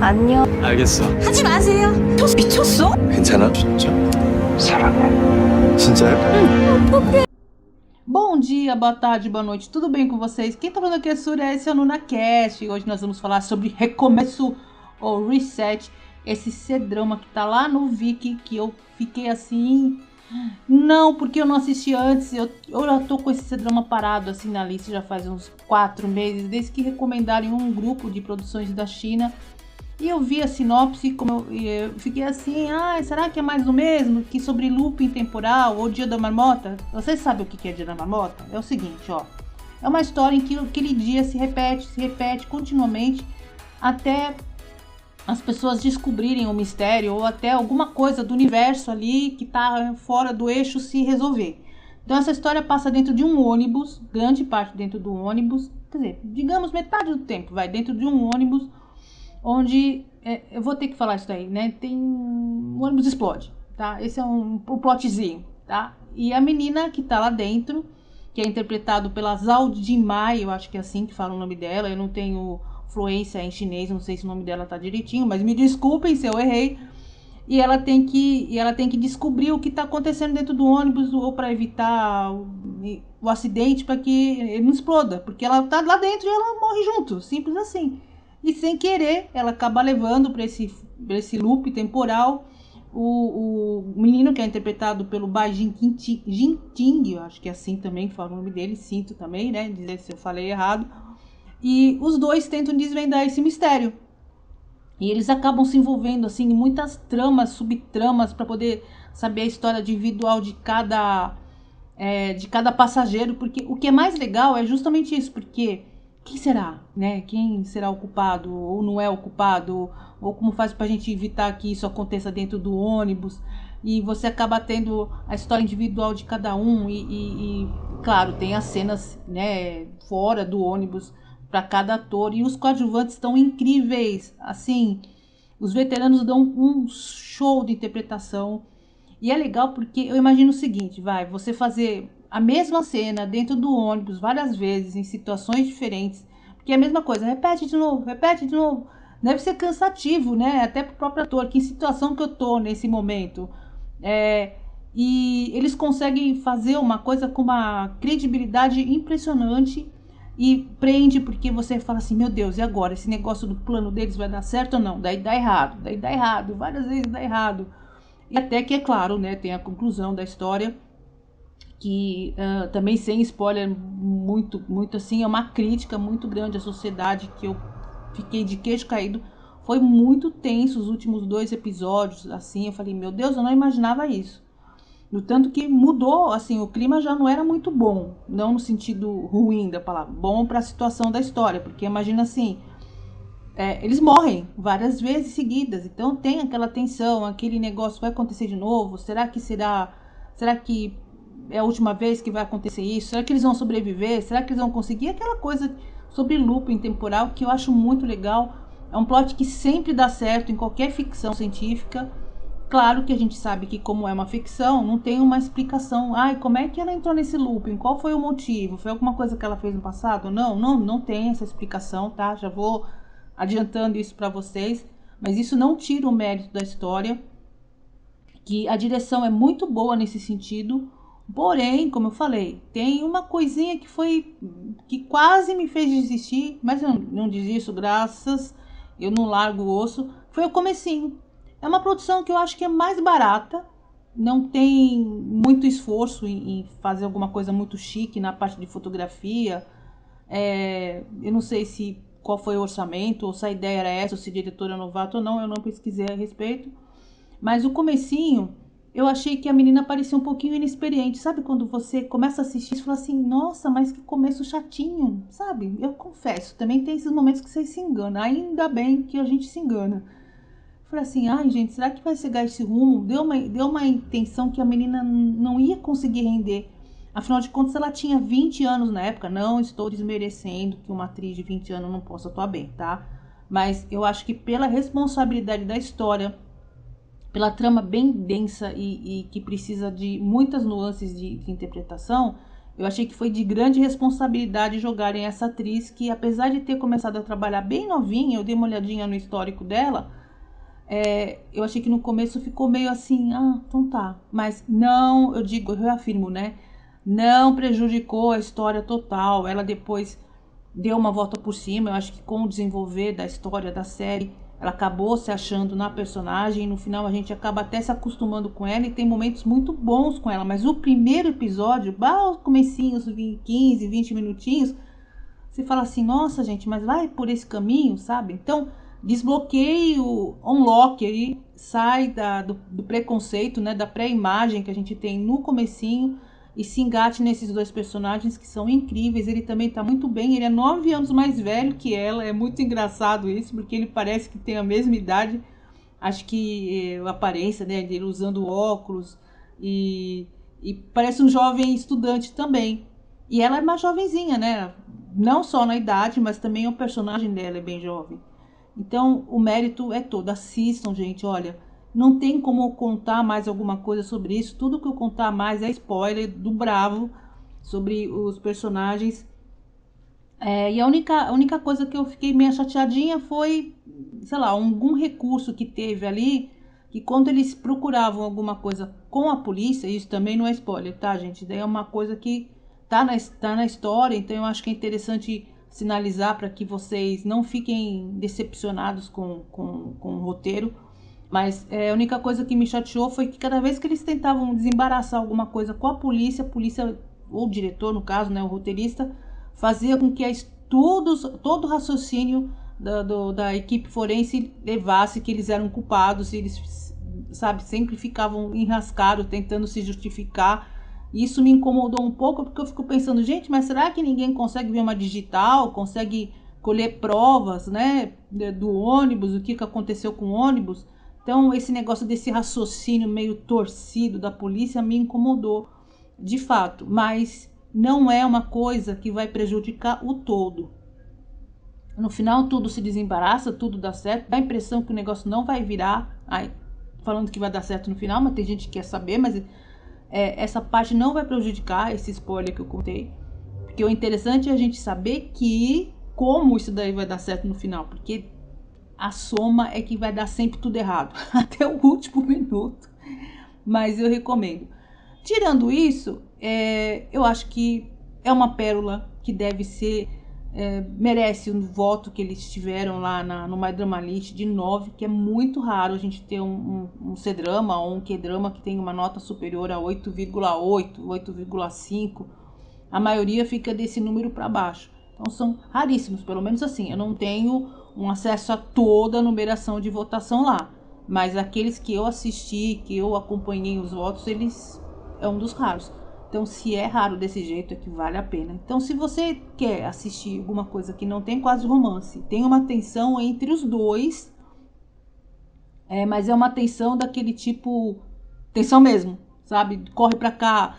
안녕. 알겠어. 하지 마세요. 미쳤어? 괜찮아? 진짜? 사랑해. 진짜요? Bom dia, boa tarde, boa noite, tudo bem com vocês? Quem tá falando aqui é Surya, esse é o NunaCast e hoje nós vamos falar sobre Recomeço ou Reset, esse C-drama que tá lá no Viki, que eu fiquei assim... Não, porque eu não assisti antes, eu já tô com esse C-drama parado assim na lista já faz uns 4 meses, desde que recomendaram em um grupo de produções da China. E eu vi a sinopse, como eu fiquei assim, será que é mais do mesmo? Que sobre looping temporal ou Dia da Marmota? Vocês sabem o que é Dia da Marmota? É o seguinte, ó. É uma história em que aquele dia se repete continuamente até as pessoas descobrirem o mistério ou até alguma coisa do universo ali que tá fora do eixo se resolver. Então essa história passa dentro de um ônibus, grande parte dentro do ônibus, quer dizer, digamos metade do tempo vai dentro de um ônibus onde, eu vou ter que falar isso daí, né, o ônibus explode, tá, esse é um plotzinho, tá, e a menina que tá lá dentro, que é interpretado pela Zhao Jinmai, eu acho que é assim que fala o nome dela, eu não tenho fluência em chinês, não sei se o nome dela tá direitinho, mas me desculpem se eu errei, e ela tem que descobrir o que tá acontecendo dentro do ônibus, ou para evitar o acidente, para que ele não exploda, porque ela tá lá dentro e ela morre junto, simples assim. E sem querer, ela acaba levando para esse loop temporal o menino que é interpretado pelo Bai Jinting, eu acho que é assim também que fala o nome dele, sinto também, né, dizer se eu falei errado. E os dois tentam desvendar esse mistério. E eles acabam se envolvendo assim, em muitas tramas, subtramas, para poder saber a história individual de cada passageiro. Porque o que é mais legal é justamente isso, porque... Quem será, né? Quem será o culpado ou não é o culpado? Ou como faz pra gente evitar que isso aconteça dentro do ônibus? E você acaba tendo a história individual de cada um e claro, tem as cenas, né, fora do ônibus para cada ator. E os coadjuvantes estão incríveis, assim, os veteranos dão um show de interpretação. E é legal porque eu imagino o seguinte, você fazer a mesma cena dentro do ônibus várias vezes, em situações diferentes, porque é a mesma coisa, repete de novo, deve ser cansativo, né, até pro próprio ator, que situação que eu tô nesse momento, e eles conseguem fazer uma coisa com uma credibilidade impressionante e prende, porque você fala assim, meu Deus, e agora, esse negócio do plano deles vai dar certo ou não? Daí dá errado, várias vezes dá errado. E até que, é claro, né, tem a conclusão da história, que também sem spoiler, muito assim, é uma crítica muito grande à sociedade, que eu fiquei de queixo caído. Foi muito tenso os últimos 2 episódios, assim, eu falei, meu Deus, eu não imaginava isso. No tanto que mudou, assim, o clima já não era muito bom, não no sentido ruim da palavra, bom para a situação da história, porque imagina assim, eles morrem várias vezes seguidas, então tem aquela tensão, aquele negócio, vai acontecer de novo? Será que é a última vez que vai acontecer isso? Será que eles vão sobreviver? Será que eles vão conseguir? Aquela coisa sobre looping temporal que eu acho muito legal. É um plot que sempre dá certo em qualquer ficção científica. Claro que a gente sabe que, como é uma ficção, não tem uma explicação. Como é que ela entrou nesse looping? Qual foi o motivo? Foi alguma coisa que ela fez no passado? Não tem essa explicação, tá? Já vou adiantando isso para vocês, mas isso não tira o mérito da história, que a direção é muito boa nesse sentido, porém, como eu falei, tem uma coisinha que quase me fez desistir, mas eu não desisto, eu não largo o osso, foi o comecinho. É uma produção que eu acho que é mais barata, não tem muito esforço em fazer alguma coisa muito chique na parte de fotografia, eu não sei qual foi o orçamento, ou se a ideia era essa, ou se o diretor é novato ou não, eu não pesquisei a respeito. Mas o comecinho, eu achei que a menina parecia um pouquinho inexperiente. Sabe quando você começa a assistir e fala assim, nossa, mas que começo chatinho, sabe? Eu confesso, também tem esses momentos que você se engana. Ainda bem que a gente se engana. Falei assim, gente, será que vai chegar esse rumo? Deu uma intenção que a menina não ia conseguir render. Afinal de contas, ela tinha 20 anos na época. Não estou desmerecendo que uma atriz de 20 anos não possa atuar bem, tá? Mas eu acho que pela responsabilidade da história, pela trama bem densa e que precisa de muitas nuances de interpretação, Eu achei que foi de grande responsabilidade jogarem essa atriz que, apesar de ter começado a trabalhar bem novinha, eu dei uma olhadinha no histórico dela, eu achei que no começo ficou meio assim, então tá. Mas não, eu reafirmo, né? Não prejudicou a história total. Ela depois deu uma volta por cima. Eu acho que com o desenvolver da história da série, ela acabou se achando na personagem. No final a gente acaba até se acostumando com ela e tem momentos muito bons com ela. Mas o primeiro episódio, os comecinhos, 15, 20 minutinhos, você fala assim, nossa gente, mas vai por esse caminho, sabe? Então, desbloqueie o unlock aí, sai do preconceito, né, da pré-imagem que a gente tem no comecinho e se engate nesses dois personagens que são incríveis. Ele também tá muito bem, ele é 9 anos mais velho que ela, é muito engraçado isso, porque ele parece que tem a mesma idade, acho que a aparência, né, dele usando óculos e parece um jovem estudante também. E ela é uma jovenzinha, né, não só na idade, mas também o personagem dela é bem jovem. Então, o mérito é todo. Assistam, gente. Olha, não tem como contar mais alguma coisa sobre isso. Tudo que eu contar mais é spoiler do Bravo sobre os personagens. E a única coisa que eu fiquei meio chateadinha foi, sei lá, algum recurso que teve ali, que quando eles procuravam alguma coisa com a polícia, isso também não é spoiler, tá, gente? Daí é uma coisa que tá na história, então eu acho que é interessante sinalizar para que vocês não fiquem decepcionados com o roteiro. Mas a única coisa que me chateou foi que cada vez que eles tentavam desembaraçar alguma coisa com a polícia, ou o diretor, no caso, né, o roteirista, fazia com que todo o raciocínio da equipe forense levasse que eles eram culpados, e eles, sabe, sempre ficavam enrascados, tentando se justificar. Isso me incomodou um pouco, porque eu fico pensando, gente, mas será que ninguém consegue ver uma digital, consegue colher provas, né, do ônibus, o que aconteceu com o ônibus? Então, esse negócio desse raciocínio meio torcido da polícia me incomodou, de fato, mas não é uma coisa que vai prejudicar o todo. No final, tudo se desembaraça, tudo dá certo, dá a impressão que o negócio não vai virar, falando que vai dar certo no final, mas tem gente que quer saber, mas essa parte não vai prejudicar esse spoiler que eu contei, porque o interessante é a gente saber como isso daí vai dar certo no final, porque a soma é que vai dar sempre tudo errado, até o último minuto, mas eu recomendo. Tirando isso, eu acho que é uma pérola que deve ser, merece um voto que eles tiveram lá no My Drama List de 9, que é muito raro a gente ter um C-Drama ou um Q-Drama que tem uma nota superior a 8,8, 8,5. A maioria fica desse número para baixo. Então são raríssimos, pelo menos assim. Eu não tenho um acesso a toda a numeração de votação lá. Mas aqueles que eu assisti, que eu acompanhei os votos, eles é um dos raros. Então, se é raro desse jeito, é que vale a pena. Então, se você quer assistir alguma coisa que não tem quase romance, tem uma tensão entre os dois, mas é uma tensão daquele tipo, tensão mesmo, sabe? Corre pra cá,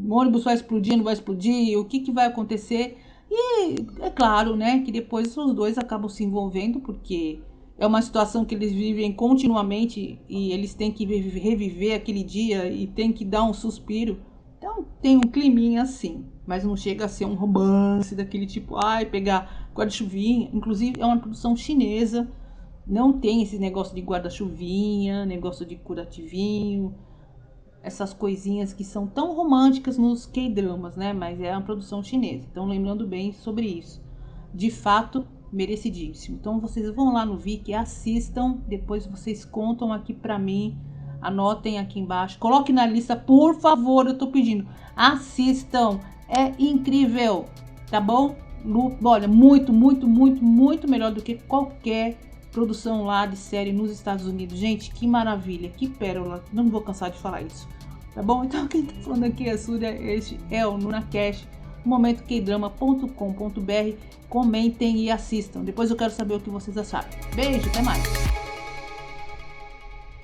o ônibus vai explodir, não vai explodir, o que vai acontecer? E é claro, né, que depois os dois acabam se envolvendo, porque é uma situação que eles vivem continuamente e eles têm que reviver aquele dia e tem que dar um suspiro. Então tem um climinha assim, mas não chega a ser um romance daquele tipo, pegar guarda-chuvinha. Inclusive é uma produção chinesa, não tem esse negócio de guarda-chuvinha, negócio de curativinho, essas coisinhas que são tão românticas nos K-dramas, né? Mas é uma produção chinesa, então lembrando bem sobre isso. De fato, merecidíssimo. Então vocês vão lá no Viki, assistam, depois vocês contam aqui pra mim, anotem aqui embaixo, coloquem na lista, por favor, eu tô pedindo, assistam, é incrível, tá bom? Olha, muito, muito, muito, muito melhor do que qualquer produção lá de série nos Estados Unidos. Gente, que maravilha, que pérola, não vou cansar de falar isso, tá bom? Então quem tá falando aqui é a Súria, este é o NunaCast, momentoquedrama.com.br. Comentem e assistam. Depois eu quero saber o que vocês acharam. Beijo, até mais.